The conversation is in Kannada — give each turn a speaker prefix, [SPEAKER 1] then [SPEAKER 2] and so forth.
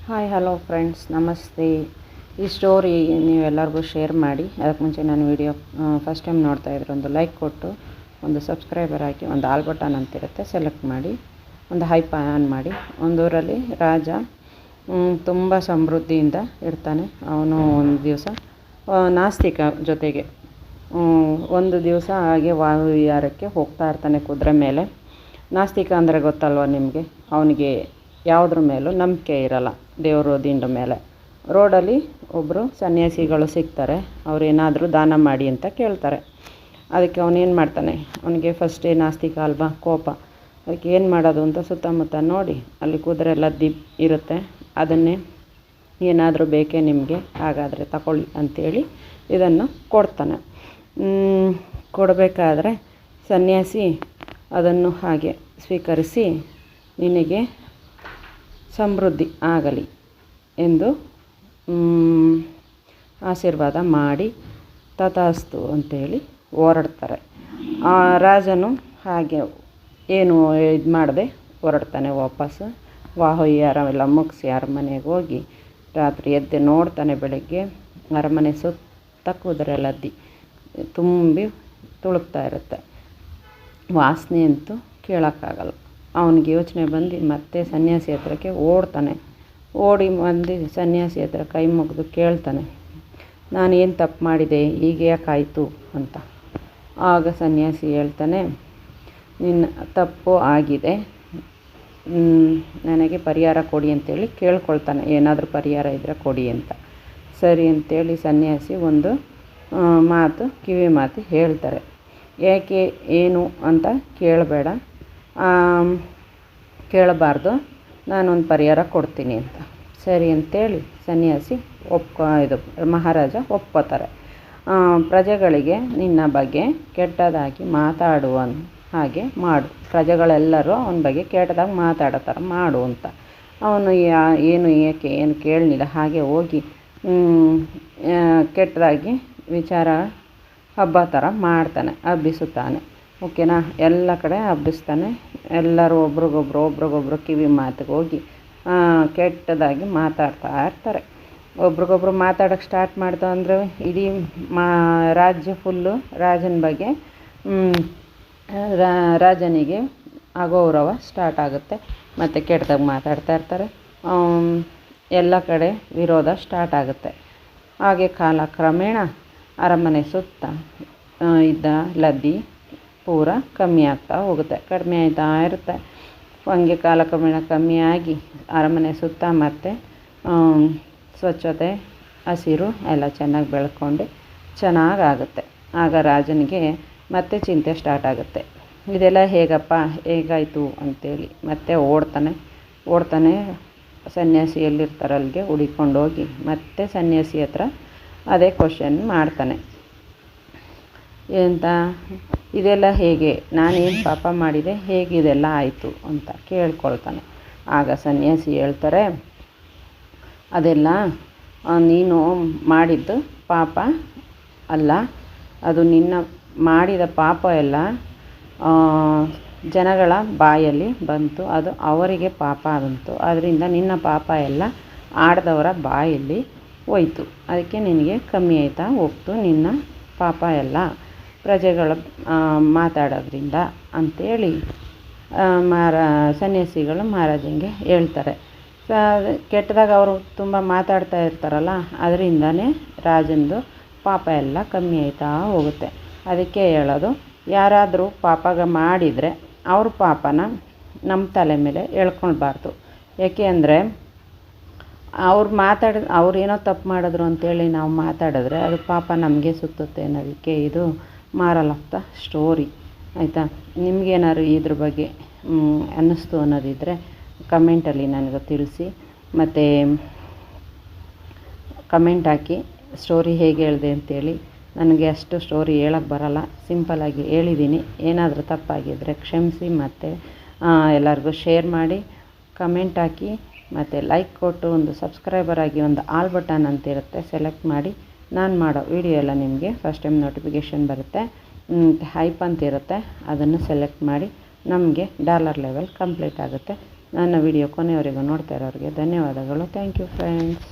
[SPEAKER 1] ಹಾಯ್ ಹಲೋ ಫ್ರೆಂಡ್ಸ್, ನಮಸ್ತೆ. ಈ ಸ್ಟೋರಿ ನೀವೆಲ್ಲರಿಗೂ ಶೇರ್ ಮಾಡಿ. ಅದಕ್ಕೆ ಮುಂಚೆ ನಾನು ವಿಡಿಯೋ ಫಸ್ಟ್ ಟೈಮ್ ನೋಡ್ತಾ ಇದ್ರೆ ಒಂದು ಲೈಕ್ ಕೊಟ್ಟು, ಒಂದು ಸಬ್ಸ್ಕ್ರೈಬರ್ ಹಾಕಿ, ಒಂದು ಆಲ್ ಬಟನ್ ಅಂತಿರುತ್ತೆ ಸೆಲೆಕ್ಟ್ ಮಾಡಿ, ಒಂದು ಹೈಪ್ ಆನ್ ಮಾಡಿ. ಒಂದೂರಲ್ಲಿ ರಾಜ ತುಂಬ ಸಮೃದ್ಧಿಯಿಂದ ಇರ್ತಾನೆ. ಅವನು ಒಂದು ದಿವಸ ನಾಸ್ತಿಕ ಜೊತೆಗೆ ಒಂದು ದಿವಸ ಹಾಗೆ ವಾಯುವಿಹಾರಕ್ಕೆ ಹೋಗ್ತಾ ಇರ್ತಾನೆ ಕುದುರೆ ಮೇಲೆ. ನಾಸ್ತಿಕ ಅಂದರೆ ಗೊತ್ತಲ್ವ ನಿಮಗೆ, ಅವನಿಗೆ ಯಾವುದ್ರ ಮೇಲೂ ನಂಬಿಕೆ ಇರಲ್ಲ, ದೇವರು ದಿಂಡು ಮೇಲೆ. ರೋಡಲ್ಲಿ ಒಬ್ಬರು ಸನ್ಯಾಸಿಗಳು ಸಿಗ್ತಾರೆ. ಅವರೇನಾದರೂ ದಾನ ಮಾಡಿ ಅಂತ ಕೇಳ್ತಾರೆ. ಅದಕ್ಕೆ ಅವನೇನು ಮಾಡ್ತಾನೆ, ಅವನಿಗೆ ಫಸ್ಟೇ ನಾಸ್ತಿಕ ಅಲ್ವಾ, ಕೋಪ. ಅದಕ್ಕೆ ಏನು ಮಾಡೋದು ಅಂತ ಸುತ್ತಮುತ್ತ ನೋಡಿ, ಅಲ್ಲಿ ಕುದುರೆ ಎಲ್ಲ ಇರುತ್ತೆ. ಅದನ್ನೇ ಏನಾದರೂ ಬೇಕೇ ನಿಮಗೆ, ಹಾಗಾದರೆ ತಗೊಳ್ಳಿ ಅಂಥೇಳಿ ಇದನ್ನು ಕೊಡ್ತಾನೆ. ಕೊಡಬೇಕಾದ್ರೆ ಸನ್ಯಾಸಿ ಅದನ್ನು ಹಾಗೆ ಸ್ವೀಕರಿಸಿ, ನಿನಗೆ ಸಮೃದ್ಧಿ ಆಗಲಿ ಎಂದು ಆಶೀರ್ವಾದ ಮಾಡಿ ತಥಾಸ್ತು ಅಂತೇಳಿ ಹೊರಡ್ತಾರೆ. ಆ ರಾಜನು ಹಾಗೆ ಏನು ಇದು ಮಾಡದೆ ಹೊರಡ್ತಾನೆ ವಾಪಸ್ಸು. ವಾಯುವಿಹಾರ ಎಲ್ಲ ಮುಗಿಸಿ ಅರಮನೆಗೆ ಹೋಗಿ ರಾತ್ರಿ ಎದ್ದು ನೋಡ್ತಾನೆ. ಬೆಳಗ್ಗೆ ಅರಮನೆ ಸುತ್ತ ಕುದುರೆ ಲದ್ದಿ ತುಂಬಿ ತುಳುಕ್ತಾ ಇರುತ್ತೆ. ವಾಸನೆ ಅಂತೂ ಕೇಳೋಕ್ಕಾಗಲ್ಲ. ಅವನಿಗೆ ಯೋಚನೆ ಬಂದು ಮತ್ತೆ ಸನ್ಯಾಸಿ ಹತ್ರಕ್ಕೆ ಓಡ್ತಾನೆ. ಓಡಿ ಬಂದು ಸನ್ಯಾಸಿ ಹತ್ರ ಕೈ ಮುಗಿದು ಕೇಳ್ತಾನೆ, ನಾನು ಏನು ತಪ್ಪು ಮಾಡಿದೆ, ಹೀಗೆ ಯಾಕಾಯಿತು ಅಂತ. ಆಗ ಸನ್ಯಾಸಿ ಹೇಳ್ತಾನೆ, ನಿನ್ನ ತಪ್ಪು ಆಗಿದೆ, ನನಗೆ ಪರಿಹಾರ ಕೊಡಿ ಅಂತೇಳಿ ಕೇಳ್ಕೊಳ್ತಾನೆ. ಏನಾದರೂ ಪರಿಹಾರ ಇದ್ದರೆ ಕೊಡಿ ಅಂತ. ಸರಿ ಅಂತೇಳಿ ಸನ್ಯಾಸಿ ಒಂದು ಕಿವಿ ಮಾತು ಹೇಳ್ತಾರೆ. ಏಕೆ ಏನು ಅಂತ ಕೇಳಬಾರ್ದು, ನಾನೊಂದು ಪರಿಹಾರ ಕೊಡ್ತೀನಿ ಅಂತ. ಸರಿ ಅಂತೇಳಿ ಸನ್ಯಾಸಿ ಮಹಾರಾಜ ಒಪ್ಕೋತಾರೆ. ಪ್ರಜೆಗಳಿಗೆ ನಿನ್ನ ಬಗ್ಗೆ ಕೆಟ್ಟದಾಗಿ ಮಾತಾಡುವ ಹಾಗೆ ಮಾಡು, ಪ್ರಜೆಗಳೆಲ್ಲರೂ ಅವನ ಬಗ್ಗೆ ಕೆಟ್ಟದಾಗಿ ಮಾತಾಡೋ ಥರ ಮಾಡು ಅಂತ. ಅವನು ಏನು ಕೇಳಲಿಲ್ಲ. ಹಾಗೆ ಹೋಗಿ ಕೆಟ್ಟದಾಗಿ ವಿಚಾರ ಹಬ್ಬ ಥರ ಮಾಡ್ತಾನೆ, ಹಬ್ಬಿಸುತ್ತಾನೆ. ಓಕೆನಾ, ಎಲ್ಲ ಕಡೆ ಹಬ್ಬಿಸ್ತಾನೆ. ಎಲ್ಲರೂ ಒಬ್ರಿಗೊಬ್ರು ಕಿವಿ ಮಾತಿಗೆ ಹೋಗಿ ಕೆಟ್ಟದಾಗಿ ಮಾತಾಡ್ತಾ ಇರ್ತಾರೆ. ಒಬ್ರಿಗೊಬ್ರು ಮಾತಾಡೋಕ್ಕೆ ಸ್ಟಾರ್ಟ್ ಮಾಡ್ತಾ ಅಂದರೆ ಇಡೀ ರಾಜ್ಯ ಫುಲ್ಲು ರಾಜನ ಬಗ್ಗೆ ರಾಜನಿಗೆ ಅಗೌರವ ಸ್ಟಾರ್ಟ್ ಆಗುತ್ತೆ. ಮತ್ತು ಕೆಟ್ಟದಾಗಿ ಮಾತಾಡ್ತಾ ಇರ್ತಾರೆ. ಎಲ್ಲ ಕಡೆ ವಿರೋಧ ಸ್ಟಾರ್ಟ್ ಆಗುತ್ತೆ. ಹಾಗೆ ಕಾಲಕ್ರಮೇಣ ಅರಮನೆ ಸುತ್ತ ಇದ್ದ ಲದ್ದಿ ಪೂರ ಕಮ್ಮಿ ಆಗ್ತಾ ಹೋಗುತ್ತೆ, ಕಡಿಮೆ ಆಯ್ತಾ ಇರುತ್ತೆ. ಹಂಗೆ ಕಾಲಕ್ರಮೇಣ ಕಮ್ಮಿಯಾಗಿ ಅರಮನೆ ಸುತ್ತ ಮತ್ತು ಸ್ವಚ್ಛತೆ, ಹಸಿರು ಎಲ್ಲ ಚೆನ್ನಾಗಿ ಬೆಳ್ಕೊಂಡು ಚೆನ್ನಾಗಾಗುತ್ತೆ. ಆಗ ರಾಜನಿಗೆ ಮತ್ತೆ ಚಿಂತೆ ಸ್ಟಾರ್ಟ್ ಆಗುತ್ತೆ. ಇದೆಲ್ಲ ಹೇಗಾಯಿತು ಅಂತೇಳಿ ಮತ್ತೆ ಓಡ್ತಾನೆ. ಸನ್ಯಾಸಿ ಎಲ್ಲಿರ್ತಾರೆ ಅಲ್ಲಿಗೆ ಹುಡಿಕೊಂಡೋಗಿ ಮತ್ತೆ ಸನ್ಯಾಸಿ ಹತ್ರ ಅದೇ ಕ್ವಶನ್ ಮಾಡ್ತಾನೆ. ಎಂತ ಇದೆಲ್ಲ ಹೇಗೆ, ನಾನೇನು ಪಾಪ ಮಾಡಿದೆ, ಹೇಗೆ ಇದೆಲ್ಲ ಆಯಿತು ಅಂತ ಕೇಳ್ಕೊಳ್ತಾನೆ. ಆಗ ಸನ್ಯಾಸಿ ಹೇಳ್ತಾರೆ, ಅದೆಲ್ಲ ನೀನು ಮಾಡಿದ್ದು ಪಾಪ ಅಲ್ಲ, ಅದು ನಿನ್ನ ಮಾಡಿದ ಪಾಪ ಎಲ್ಲ ಜನಗಳ ಬಾಯಲ್ಲಿ ಬಂತು, ಅದು ಅವರಿಗೆ ಪಾಪ ಬಂತು. ಅದರಿಂದ ನಿನ್ನ ಪಾಪ ಎಲ್ಲ ಆಡ್ದವರ ಬಾಯಲ್ಲಿ ಹೋಯ್ತು. ಅದಕ್ಕೆ ನಿನಗೆ ಕಮ್ಮಿ ಆಯ್ತಾ ಹೋಗ್ತು ನಿನ್ನ ಪಾಪ ಎಲ್ಲ ಪ್ರಜೆಗಳ ಮಾತಾಡೋದ್ರಿಂದ ಅಂತೇಳಿ ಸನ್ಯಾಸಿಗಳು ಮಹಾರಾಜನಿಗೆ ಹೇಳ್ತಾರೆ. ಕೆಟ್ಟದಾಗ ಅವರು ತುಂಬ ಮಾತಾಡ್ತಾ ಇರ್ತಾರಲ್ಲ, ಅದರಿಂದನೇ ರಾಜಂದು ಪಾಪ ಎಲ್ಲ ಕಮ್ಮಿ ಆಯ್ತಾ ಹೋಗುತ್ತೆ. ಅದಕ್ಕೆ ಹೇಳೋದು, ಯಾರಾದರೂ ಪಾಪ ಮಾಡಿದರೆ ಅವ್ರ ಪಾಪನ ನಮ್ಮ ತಲೆ ಮೇಲೆ ಎಳ್ಕೊಳ್ಬಾರ್ದು. ಏಕೆ ಅಂದರೆ ಅವ್ರು ಏನೋ ತಪ್ಪು ಮಾಡಿದ್ರು ಅಂತೇಳಿ ನಾವು ಮಾತಾಡಿದ್ರೆ ಅದು ಪಾಪ ನಮಗೆ ಸುತ್ತುತ್ತೆ ಅನ್ನೋದಕ್ಕೆ ಇದು ಮಾರಲ್ ಆಫ್ ದ ಸ್ಟೋರಿ. ಆಯಿತಾ, ನಿಮಗೇನಾದ್ರು ಇದ್ರ ಬಗ್ಗೆ ಅನ್ನಿಸ್ತು ಅನ್ನೋದಿದ್ದರೆ ಕಮೆಂಟಲ್ಲಿ ನನಗೆ ತಿಳಿಸಿ. ಮತ್ತು ಕಮೆಂಟ್ ಹಾಕಿ ಸ್ಟೋರಿ ಹೇಗೆ ಹೇಳಿದೆ ಅಂತೇಳಿ. ನನಗೆ ಅಷ್ಟು ಸ್ಟೋರಿ ಹೇಳೋಕ್ಕೆ ಬರೋಲ್ಲ, ಸಿಂಪಲ್ಲಾಗಿ ಹೇಳಿದ್ದೀನಿ. ಏನಾದರೂ ತಪ್ಪಾಗಿದ್ದರೆ ಕ್ಷಮಿಸಿ. ಮತ್ತು ಎಲ್ಲರಿಗೂ ಶೇರ್ ಮಾಡಿ, ಕಮೆಂಟ್ ಹಾಕಿ, ಮತ್ತು ಲೈಕ್ ಕೊಟ್ಟು, ಒಂದು ಸಬ್ಸ್ಕ್ರೈಬರ್ ಆಗಿ, ಒಂದು ಆಲ್ ಬಟನ್ ಅಂತಿರುತ್ತೆ ಸೆಲೆಕ್ಟ್ ಮಾಡಿ. ನಾನು ಮಾಡೋ ವಿಡಿಯೋ ಎಲ್ಲ ನಿಮಗೆ ಫಸ್ಟ್ ಟೈಮ್ ನೋಟಿಫಿಕೇಷನ್ ಬರುತ್ತೆ. ಹೈಪ್ ಅಂತಿರುತ್ತೆ, ಅದನ್ನು ಸೆಲೆಕ್ಟ್ ಮಾಡಿ. ನಮಗೆ $ಲೆವೆಲ್ ಕಂಪ್ಲೀಟ್ ಆಗುತ್ತೆ. ನನ್ನ ವಿಡಿಯೋ ಕೊನೆಯವರೆಗೂ ನೋಡ್ತಾ ಇರೋರಿಗೆ ಧನ್ಯವಾದಗಳು. Thank you friends.